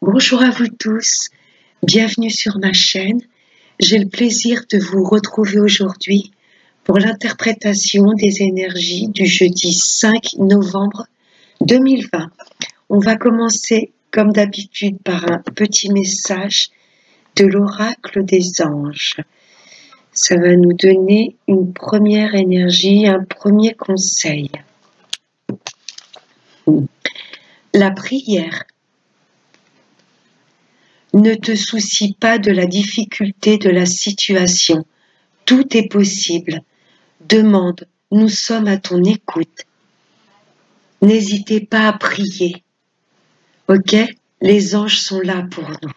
Bonjour à vous tous, bienvenue sur ma chaîne. J'ai le plaisir de vous retrouver aujourd'hui pour l'interprétation des énergies du jeudi 5 novembre 2020. On va commencer comme d'habitude par un petit message de l'oracle des anges. Ça va nous donner une première énergie, un premier conseil. La prière. Ne te soucie pas de la difficulté de la situation. Tout est possible. Demande, nous sommes à ton écoute. N'hésitez pas à prier. Ok? Les anges sont là pour nous.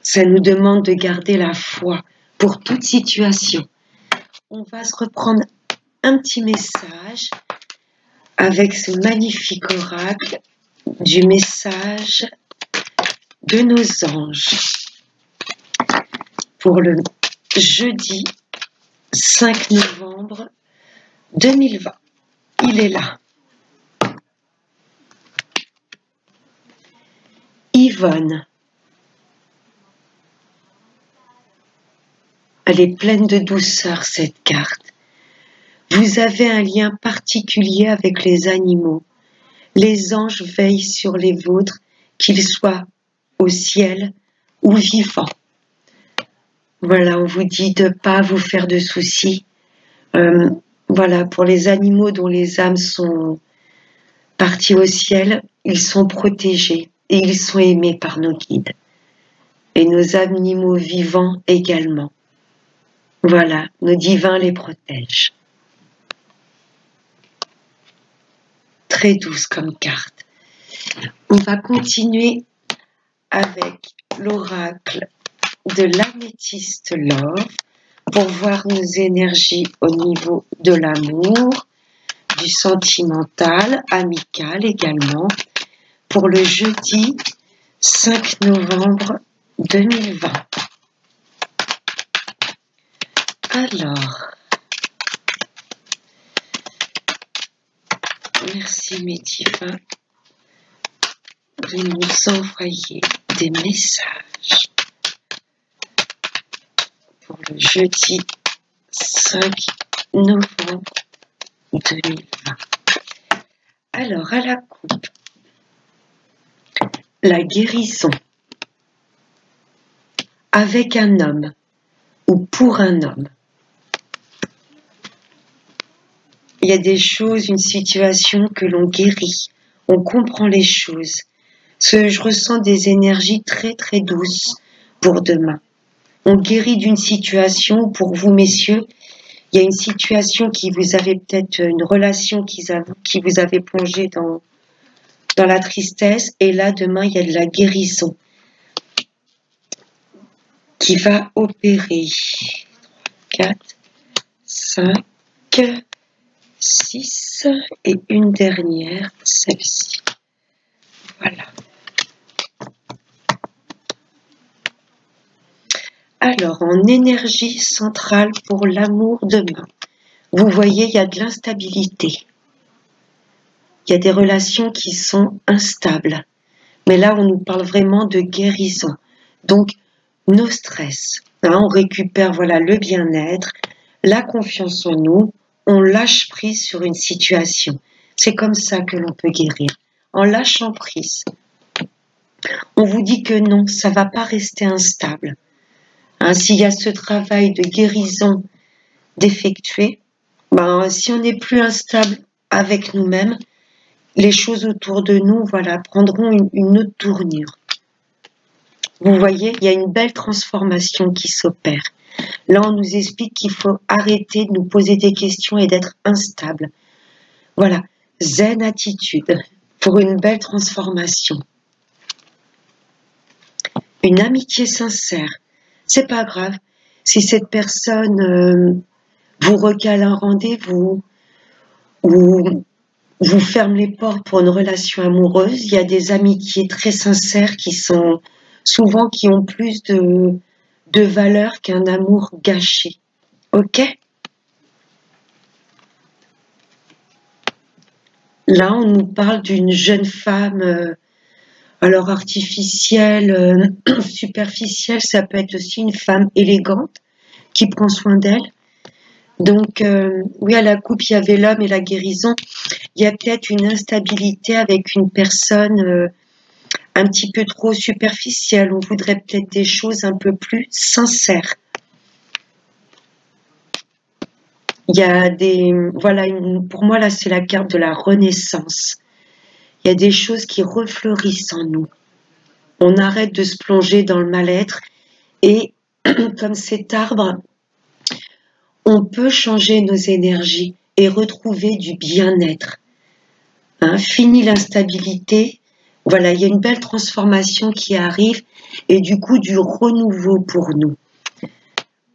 Ça nous demande de garder la foi pour toute situation. On va se reprendre un petit message avec ce magnifique oracle du message de nos anges pour le jeudi 5 novembre 2020. Il est là. Yvonne. Elle est pleine de douceur, cette carte. Vous avez un lien particulier avec les animaux. Les anges veillent sur les vôtres, qu'ils soient au ciel ou vivants. Voilà, on vous dit de ne pas vous faire de soucis. Voilà, pour les animaux dont les âmes sont parties au ciel, ils sont protégés et ils sont aimés par nos guides. Et nos animaux vivants également. Voilà, nos divins les protègent. Très douce comme carte. On va continuer avec l'oracle de l'améthyste love pour voir nos énergies au niveau de l'amour, du sentimental, amical également, pour le jeudi 5 novembre 2020. Alors, merci mes divins de nous envoyer des messages pour le jeudi 5 novembre 2020. Alors, à la coupe, la guérison avec un homme ou pour un homme. Il y a des choses, une situation que l'on guérit. On comprend les choses. Je ressens des énergies très très douces pour demain. On guérit d'une situation, pour vous messieurs, il y a une situation qui vous avait peut-être, une relation qui vous avait plongé dans la tristesse, et là demain il y a de la guérison qui va opérer. 4, 5, 6 et une dernière, celle-ci. Voilà. Alors, en énergie centrale pour l'amour demain, vous voyez, il y a de l'instabilité. Il y a des relations qui sont instables. Mais là, on nous parle vraiment de guérison. Donc, nos stress. Hein, on récupère voilà, le bien-être, la confiance en nous. On lâche prise sur une situation. C'est comme ça que l'on peut guérir. En lâchant prise. On vous dit que non, ça ne va pas rester instable. Hein, s'il y a ce travail de guérison d'effectuer, si on n'est plus instable avec nous-mêmes, les choses autour de nous voilà, prendront une autre tournure. Vous voyez, il y a une belle transformation qui s'opère. Là, on nous explique qu'il faut arrêter de nous poser des questions et d'être instable. Voilà, zen attitude pour une belle transformation. Une amitié sincère. C'est pas grave si cette personne vous recale un rendez-vous ou vous ferme les portes pour une relation amoureuse. Il y a des amitiés très sincères qui ont plus de valeur qu'un amour gâché. Ok? Là, on nous parle d'une jeune femme, alors artificielle, superficielle, ça peut être aussi une femme élégante qui prend soin d'elle. Donc, oui, à la coupe, il y avait l'homme et la guérison. Il y a peut-être une instabilité avec une personne un petit peu trop superficielle. On voudrait peut-être des choses un peu plus sincères. Il y a des, voilà, pour moi là, c'est la carte de la renaissance. Il y a des choses qui refleurissent en nous. On arrête de se plonger dans le mal-être et comme cet arbre, on peut changer nos énergies et retrouver du bien-être. Hein, fini l'instabilité. Voilà, il y a une belle transformation qui arrive et du coup du renouveau pour nous.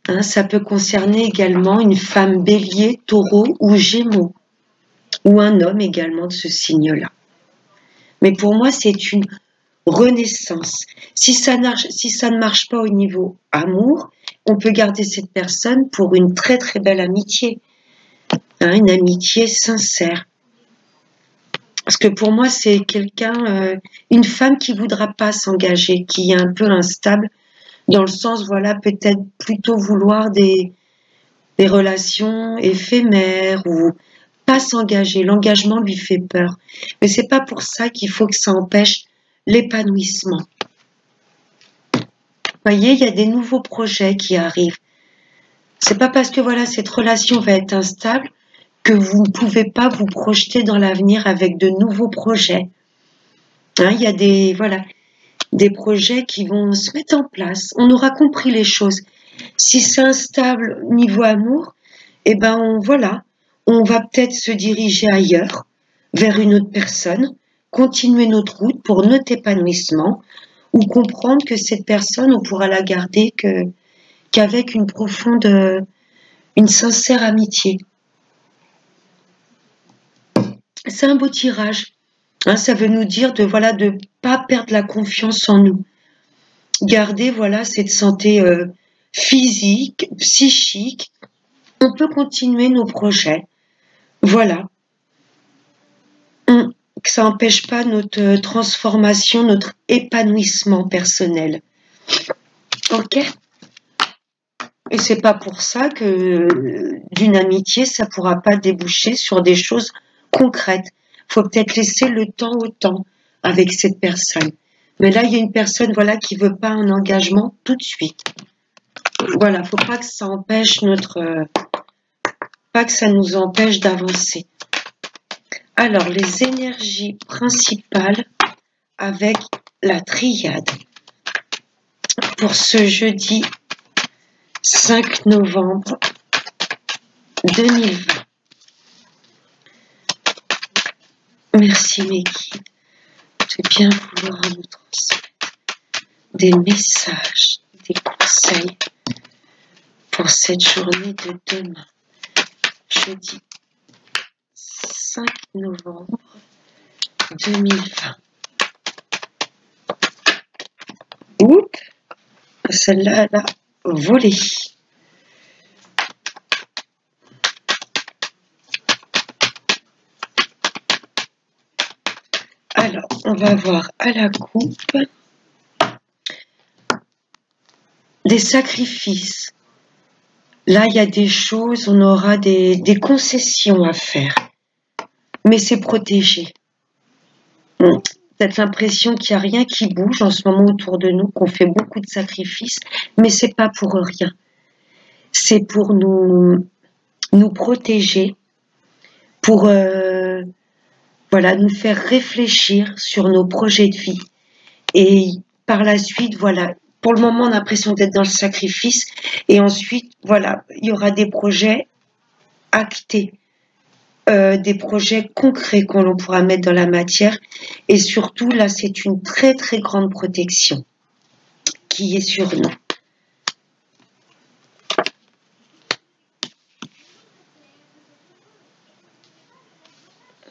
Hein, ça peut concerner également une femme bélier, taureau ou gémeaux, ou un homme également de ce signe-là. Mais pour moi, c'est une renaissance. Si ça ne marche pas au niveau amour, on peut garder cette personne pour une très très belle amitié, hein, une amitié sincère. Parce que pour moi, c'est quelqu'un, une femme qui voudra pas s'engager, qui est un peu instable, dans le sens, voilà, peut-être plutôt vouloir des relations éphémères ou pas s'engager. L'engagement lui fait peur. Mais c'est pas pour ça qu'il faut que ça empêche l'épanouissement. Vous voyez, il y a des nouveaux projets qui arrivent. C'est pas parce que voilà, cette relation va être instable que vous ne pouvez pas vous projeter dans l'avenir avec de nouveaux projets. Hein, il y a des, voilà, des projets qui vont se mettre en place. On aura compris les choses. Si c'est instable niveau amour, eh ben voilà, on va peut-être se diriger ailleurs, vers une autre personne, continuer notre route pour notre épanouissement, ou comprendre que cette personne, on pourra la garder qu'avec une profonde, une sincère amitié. C'est un beau tirage. Hein, ça veut nous dire de voilà de pas perdre la confiance en nous. Garder voilà cette santé physique, psychique. On peut continuer nos projets. Voilà. Que ça n'empêche pas notre transformation, notre épanouissement personnel. Ok? Et c'est pas pour ça que d'une amitié, ça pourra pas déboucher sur des choses concrètes. Faut peut-être laisser le temps au temps avec cette personne. Mais là, il y a une personne, voilà, qui veut pas un engagement tout de suite. Voilà, faut pas que ça empêche pas que ça nous empêche d'avancer. Alors, les énergies principales avec la triade pour ce jeudi 5 novembre 2020. Merci mes guides de bien vouloir nous transmettre des messages, des conseils pour cette journée de demain, jeudi 5 novembre 2020. Oups, celle-là, elle a volé. Alors, on va voir à la coupe des sacrifices. Là, il y a des choses, on aura des concessions à faire, mais c'est protégé. Peut-être l'impression qu'il n'y a rien qui bouge en ce moment autour de nous, qu'on fait beaucoup de sacrifices, mais c'est pas pour rien. C'est pour nous protéger, pour voilà, nous faire réfléchir sur nos projets de vie. Et par la suite, voilà, pour le moment, on a l'impression d'être dans le sacrifice. Et ensuite, voilà, il y aura des projets actés, des projets concrets que l'on pourra mettre dans la matière. Et surtout, là, c'est une très, très grande protection qui est sur nous.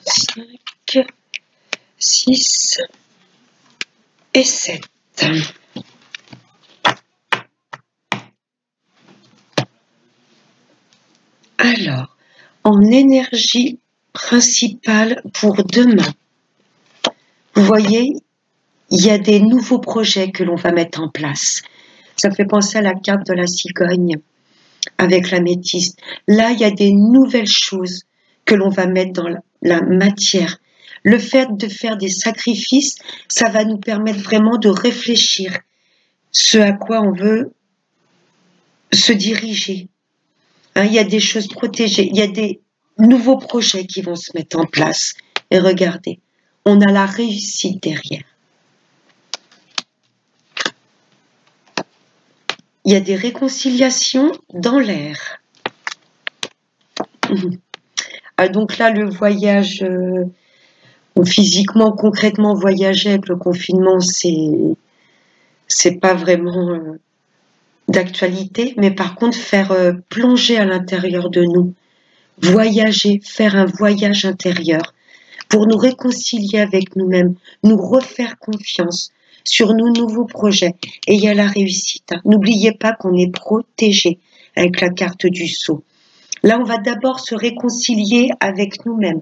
5, 6 et 7. Alors, en énergie principal pour demain. Vous voyez, il y a des nouveaux projets que l'on va mettre en place. Ça me fait penser à la carte de la cigogne avec l'améthyste. Là, il y a des nouvelles choses que l'on va mettre dans la matière. Le fait de faire des sacrifices, ça va nous permettre vraiment de réfléchir ce à quoi on veut se diriger. Hein, il y a des choses protégées, il y a des nouveaux projets qui vont se mettre en place. Et regardez, on a la réussite derrière. Il y a des réconciliations dans l'air. Donc là, le voyage, physiquement, concrètement, voyager avec le confinement, c'est pas vraiment d'actualité, mais par contre, faire plonger à l'intérieur de nous, voyager, faire un voyage intérieur, pour nous réconcilier avec nous-mêmes, nous refaire confiance sur nos nouveaux projets. Et il y a la réussite. Hein. N'oubliez pas qu'on est protégé avec la carte du sceau. Là, on va d'abord se réconcilier avec nous-mêmes.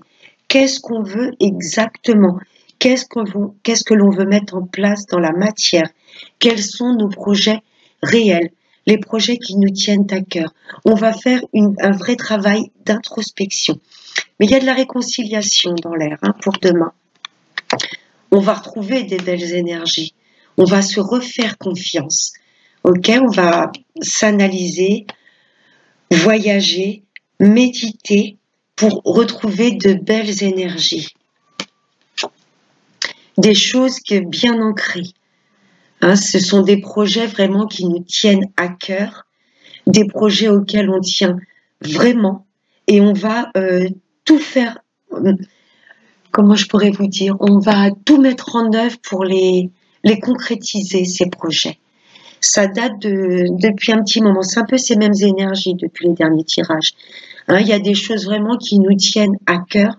Qu'est-ce qu'on veut exactement? Qu'est-ce que l'on veut mettre en place dans la matière? Quels sont nos projets réels? Les projets qui nous tiennent à cœur. On va faire un vrai travail d'introspection. Mais il y a de la réconciliation dans l'air pour demain. On va retrouver des belles énergies. On va se refaire confiance. Ok, on va s'analyser, voyager, méditer pour retrouver de belles énergies. Des choses bien ancrées. Ce sont des projets vraiment qui nous tiennent à cœur, des projets auxquels on tient vraiment et on va tout faire, comment je pourrais vous dire, on va tout mettre en œuvre pour les concrétiser, ces projets. Ça date depuis un petit moment, c'est un peu ces mêmes énergies depuis les derniers tirages. Il y a des choses vraiment qui nous tiennent à cœur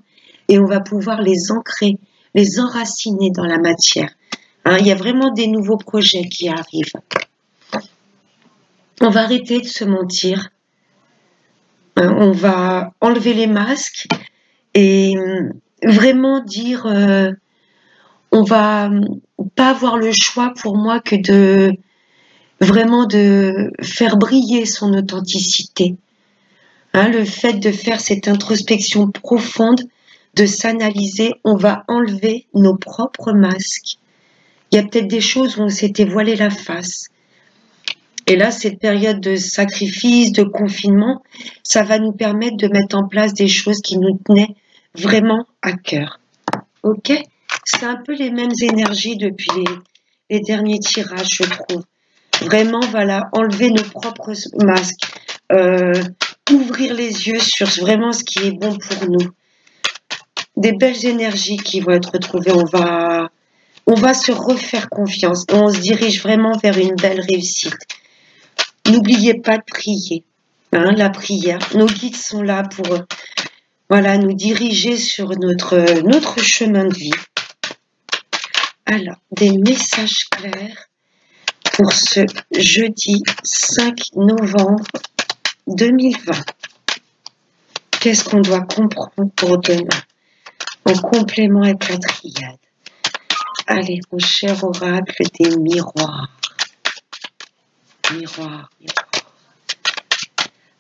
et on va pouvoir les ancrer, les enraciner dans la matière. Il y a vraiment des nouveaux projets qui arrivent. On va arrêter de se mentir. On va enlever les masques et vraiment dire on va pas avoir le choix pour moi que de faire briller son authenticité. Le fait de faire cette introspection profonde, de s'analyser, on va enlever nos propres masques. Il y a peut-être des choses où on s'était voilé la face. Et là, cette période de sacrifice, de confinement, ça va nous permettre de mettre en place des choses qui nous tenaient vraiment à cœur. Ok? C'est un peu les mêmes énergies depuis les derniers tirages, je trouve. Vraiment, voilà, enlever nos propres masques, ouvrir les yeux sur vraiment ce qui est bon pour nous. Des belles énergies qui vont être retrouvées. On va se refaire confiance et on se dirige vraiment vers une belle réussite. N'oubliez pas de prier, la prière. Nos guides sont là pour nous diriger sur notre chemin de vie. Alors, des messages clairs pour ce jeudi 5 novembre 2020. Qu'est-ce qu'on doit comprendre pour demain en complément avec la triade? Allez, mon cher oracle des miroirs. Miroir.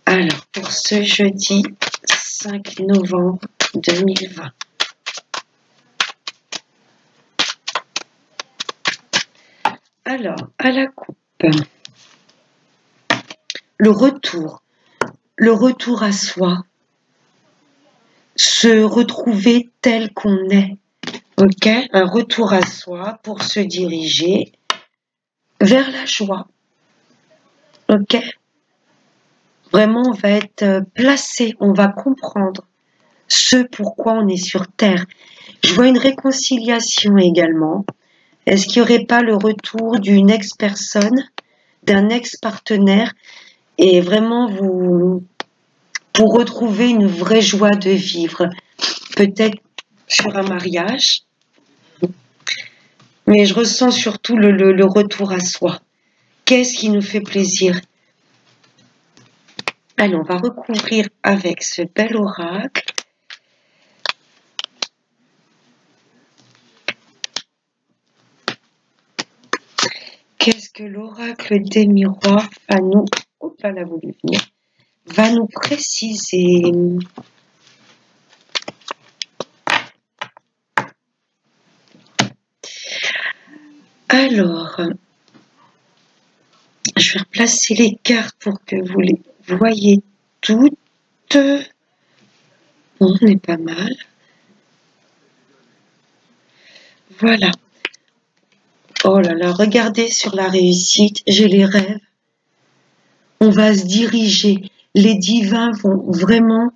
Alors, pour ce jeudi 5 novembre 2020. Alors, à la coupe, le retour à soi, se retrouver tel qu'on est, ok? Un retour à soi pour se diriger vers la joie, ok? Vraiment, on va être placé, on va comprendre ce pourquoi on est sur Terre. Je vois une réconciliation également. Est-ce qu'il n'y aurait pas le retour d'une ex-personne, d'un ex-partenaire, et vraiment pour retrouver une vraie joie de vivre, peut-être sur un mariage, mais je ressens surtout le retour à soi. Qu'est-ce qui nous fait plaisir? Allez, on va recouvrir avec ce bel oracle. Qu'est-ce que l'oracle des miroirs va nous... Hop là, la voulu venir. Va nous préciser. Alors, je vais replacer les cartes pour que vous les voyez toutes. On est pas mal. Voilà. Oh là là, regardez sur la réussite, j'ai les rêves. On va se diriger. Les divins vont vraiment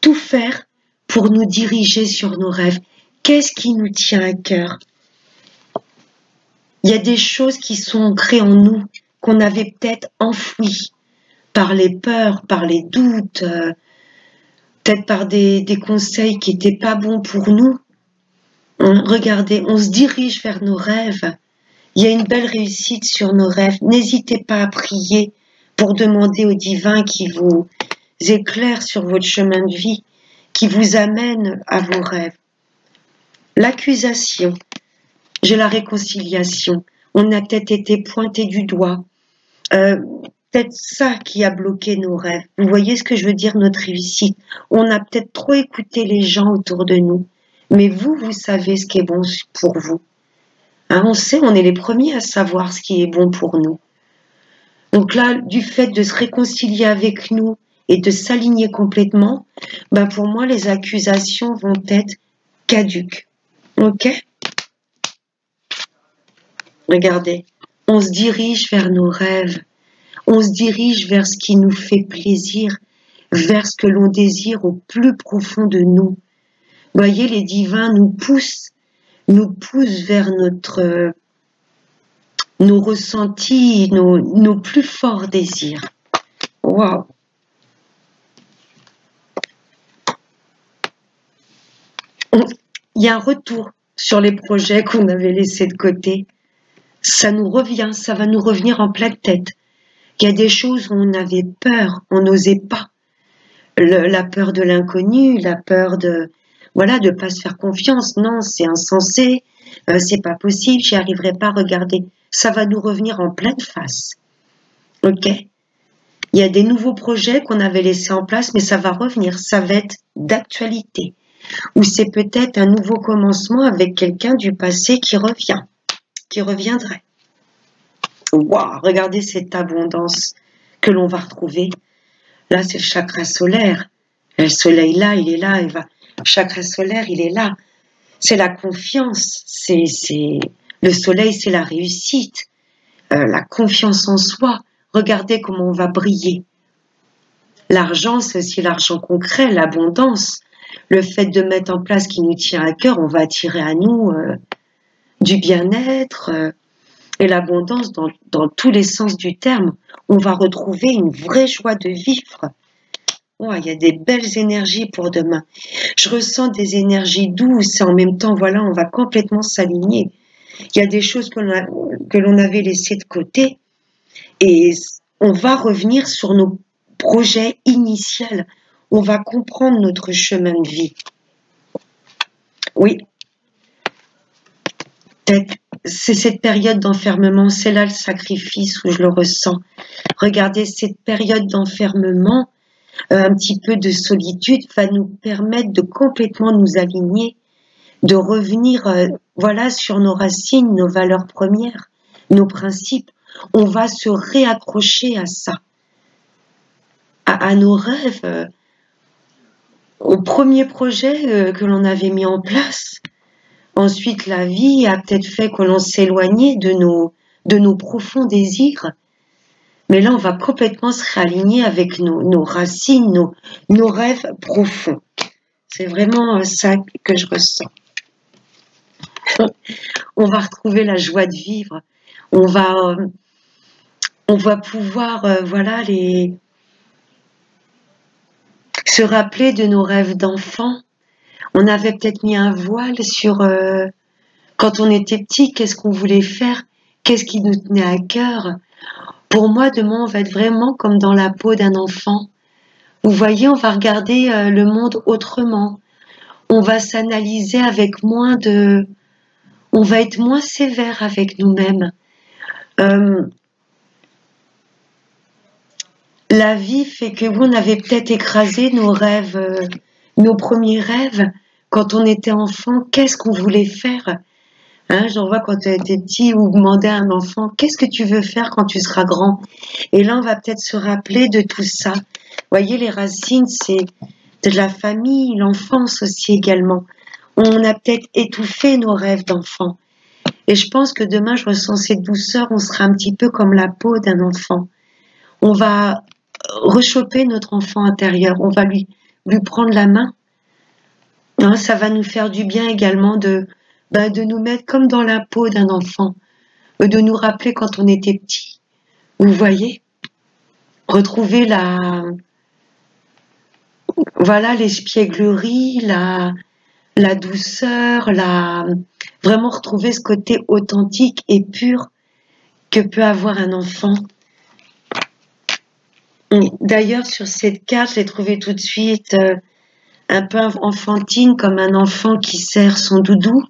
tout faire pour nous diriger sur nos rêves. Qu'est-ce qui nous tient à cœur? Il y a des choses qui sont ancrées en nous, qu'on avait peut-être enfouies par les peurs, par les doutes, peut-être par des conseils qui n'étaient pas bons pour nous. Regardez, on se dirige vers nos rêves. Il y a une belle réussite sur nos rêves. N'hésitez pas à prier pour demander au divin qui vous éclaire sur votre chemin de vie, qui vous amène à vos rêves. L'accusation, j'ai la réconciliation. On a peut-être été pointé du doigt. Peut-être ça qui a bloqué nos rêves. Vous voyez ce que je veux dire, notre réussite. On a peut-être trop écouté les gens autour de nous. Mais vous, vous savez ce qui est bon pour vous. Hein, on sait, on est les premiers à savoir ce qui est bon pour nous. Donc là, du fait de se réconcilier avec nous et de s'aligner complètement, ben pour moi, les accusations vont être caduques. Ok? Regardez, on se dirige vers nos rêves. On se dirige vers ce qui nous fait plaisir, vers ce que l'on désire au plus profond de nous. Vous voyez, les divins nous poussent vers nos ressentis, nos plus forts désirs. Waouh! Il y a un retour sur les projets qu'on avait laissés de côté. Ça nous revient, ça va nous revenir en pleine tête. Il y a des choses où on avait peur, on n'osait pas. La peur de l'inconnu, la peur de pas se faire confiance. Non, c'est insensé, c'est pas possible, j'y arriverai pas. Regardez, ça va nous revenir en pleine face. Ok? Il y a des nouveaux projets qu'on avait laissés en place, mais ça va revenir, ça va être d'actualité. Ou c'est peut-être un nouveau commencement avec quelqu'un du passé qui revient, qui reviendrait. Waouh, regardez cette abondance que l'on va retrouver. Là, c'est le chakra solaire. Le soleil là, il est là, il va. Le chakra solaire, il est là. C'est la confiance. Le soleil, c'est la réussite, la confiance en soi. Regardez comment on va briller. L'argent, c'est aussi l'argent concret, l'abondance. Le fait de mettre en place ce qui nous tient à cœur, on va attirer à nous du bien-être et l'abondance dans tous les sens du terme. On va retrouver une vraie joie de vivre. Oh, il y a des belles énergies pour demain. Je ressens des énergies douces et en même temps, voilà, on va complètement s'aligner. Il y a des choses que l'on avait laissées de côté et on va revenir sur nos projets initiaux. On va comprendre notre chemin de vie. Oui, c'est cette période d'enfermement, c'est là le sacrifice où je le ressens. Regardez, cette période d'enfermement, un petit peu de solitude va nous permettre de complètement nous aligner, de revenir sur nos racines, nos valeurs premières, nos principes. On va se réaccrocher à ça, à nos rêves, au premier projet que l'on avait mis en place. Ensuite, la vie a peut-être fait que l'on s'éloignait de nos profonds désirs. Mais là, on va complètement se réaligner avec nos racines, nos rêves profonds. C'est vraiment ça que je ressens. On va retrouver la joie de vivre. On va pouvoir, se rappeler de nos rêves d'enfants. On avait peut-être mis un voile sur quand on était petit, qu'est-ce qu'on voulait faire, qu'est-ce qui nous tenait à cœur. Pour moi, demain, on va être vraiment comme dans la peau d'un enfant. Vous voyez, on va regarder le monde autrement. On va s'analyser avec moins de on va être moins sévère avec nous-mêmes. La vie fait que vous, on avait peut-être écrasé nos rêves, nos premiers rêves quand on était enfant. Qu'est-ce qu'on voulait faire? Hein, j'en vois quand tu étais petit ou demander à un enfant, qu'est-ce que tu veux faire quand tu seras grand? Et là, on va peut-être se rappeler de tout ça. Vous voyez, les racines, c'est de la famille, l'enfance aussi également. On a peut-être étouffé nos rêves d'enfant. Et je pense que demain, je ressens cette douceur, on sera un petit peu comme la peau d'un enfant. On va rechoper notre enfant intérieur, on va lui prendre la main. Hein, ça va nous faire du bien également de nous mettre comme dans la peau d'un enfant, de nous rappeler quand on était petit. Vous voyez, retrouver l'espièglerie, la douceur, vraiment retrouver ce côté authentique et pur que peut avoir un enfant. D'ailleurs, sur cette carte, je l'ai trouvée tout de suite un peu enfantine, comme un enfant qui serre son doudou,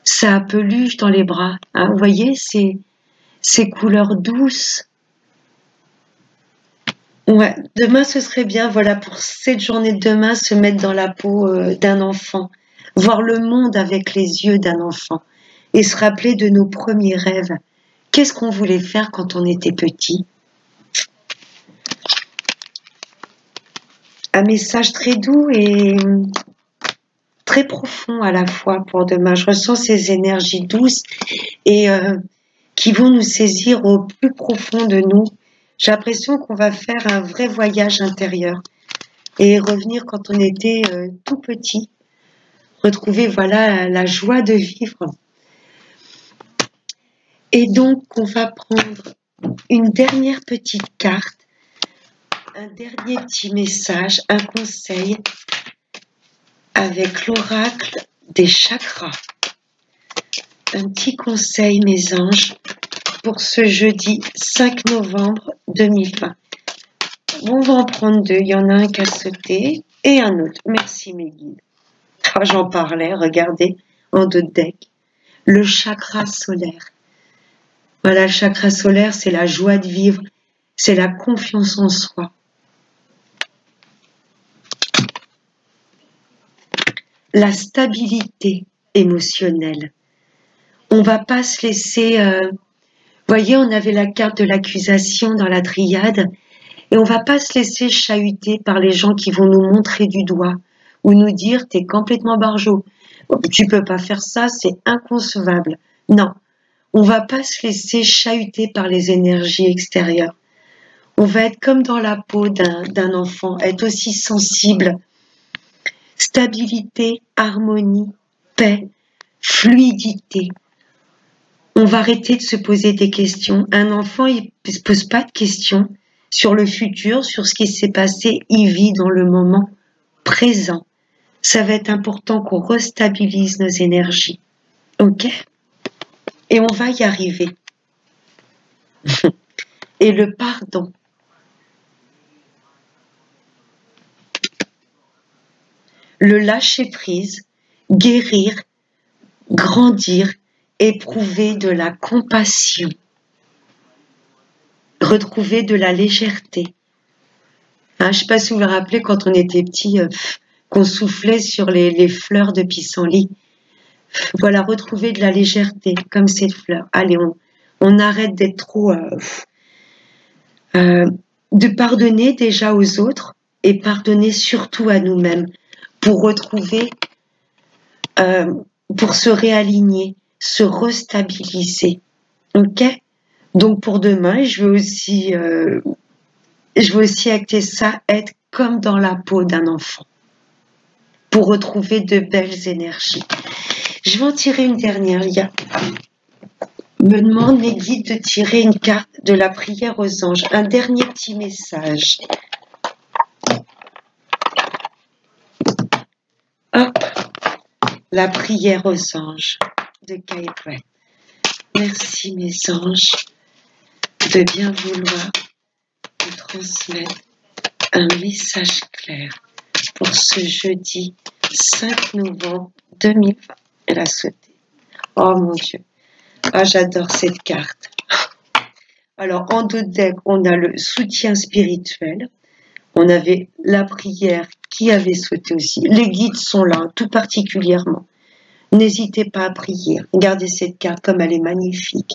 sa peluche dans les bras. Hein, vous voyez, ces couleurs douces. Ouais, demain, ce serait bien, voilà, pour cette journée de demain, se mettre dans la peau d'un enfant, voir le monde avec les yeux d'un enfant et se rappeler de nos premiers rêves. Qu'est-ce qu'on voulait faire quand on était petit? Un message très doux et très profond à la fois pour demain. Je ressens ces énergies douces et qui vont nous saisir au plus profond de nous. J'ai l'impression qu'on va faire un vrai voyage intérieur et revenir quand on était tout petit, retrouver voilà la joie de vivre. Et donc on va prendre une dernière petite carte, un dernier petit message, un conseil avec l'oracle des chakras. Un petit conseil, mes anges, pour ce jeudi 5 novembre 2020. On va en prendre deux. Il y en a un qui a sauté et un autre. Merci mes guides. Ah, j'en parlais, regardez, en deux decks. Le chakra solaire. Voilà, le chakra solaire, c'est la joie de vivre, c'est la confiance en soi. La stabilité émotionnelle. On va pas se laisser... voyez, on avait la carte de l'accusation dans la triade, et on va pas se laisser chahuter par les gens qui vont nous montrer du doigt ou nous dire t'es complètement barjot, tu peux pas faire ça, c'est inconcevable. Non, on va pas se laisser chahuter par les énergies extérieures. On va être comme dans la peau d'un enfant, être aussi sensible. Stabilité, harmonie, paix, fluidité. On va arrêter de se poser des questions. Un enfant, il ne se pose pas de questions sur le futur, sur ce qui s'est passé. Il vit dans le moment présent. Ça va être important qu'on restabilise nos énergies. Ok? Et on va y arriver. Et le pardon. Le lâcher prise, guérir, grandir, éprouver de la compassion, retrouver de la légèreté. Hein, je ne sais pas si vous vous rappelez quand on était petit, qu'on soufflait sur les fleurs de pissenlit. Voilà, retrouver de la légèreté comme cette fleur. Allez, on arrête d'être trop... de pardonner déjà aux autres et pardonner surtout à nous-mêmes pour retrouver, pour se réaligner, se restabiliser. Ok? Donc pour demain, je veux aussi acter ça, être comme dans la peau d'un enfant, pour retrouver de belles énergies. Je vais en tirer une dernière. Me demande mes guides de tirer une carte de la prière aux anges. Un dernier petit message. Hop, la prière aux anges de Gabriel. Merci mes anges de bien vouloir nous transmettre un message clair pour ce jeudi 5 novembre 2020. Elle a sauté. Oh mon Dieu. Ah, j'adore cette carte. Alors, en dos de deck, on a le soutien spirituel. On avait la prière qui avait souhaité aussi. Les guides sont là, tout particulièrement. N'hésitez pas à prier. Regardez cette carte comme elle est magnifique.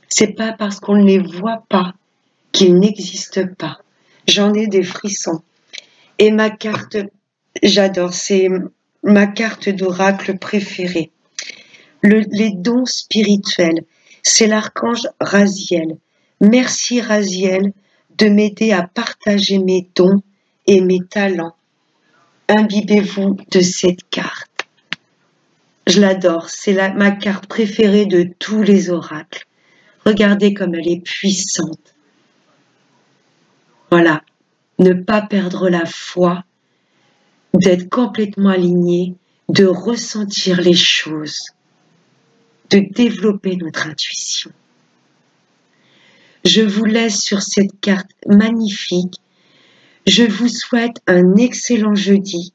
C'est pas parce qu'on ne les voit pas qu'ils n'existent pas. J'en ai des frissons. Et ma carte, j'adore, c'est ma carte d'oracle préférée. Les dons spirituels, c'est l'archange Raziel. Merci Raziel de m'aider à partager mes dons et mes talents. Imbibez-vous de cette carte. Je l'adore, c'est ma carte préférée de tous les oracles. Regardez comme elle est puissante. Voilà, ne pas perdre la foi, d'être complètement aligné, de ressentir les choses, de développer notre intuition. Je vous laisse sur cette carte magnifique. Je vous souhaite un excellent jeudi.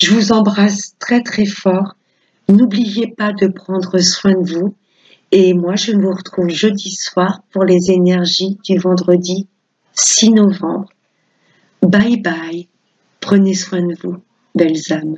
Je vous embrasse très très fort. N'oubliez pas de prendre soin de vous. Et moi, je vous retrouve jeudi soir pour les énergies du vendredi 6 novembre. Bye bye. Prenez soin de vous, belles âmes.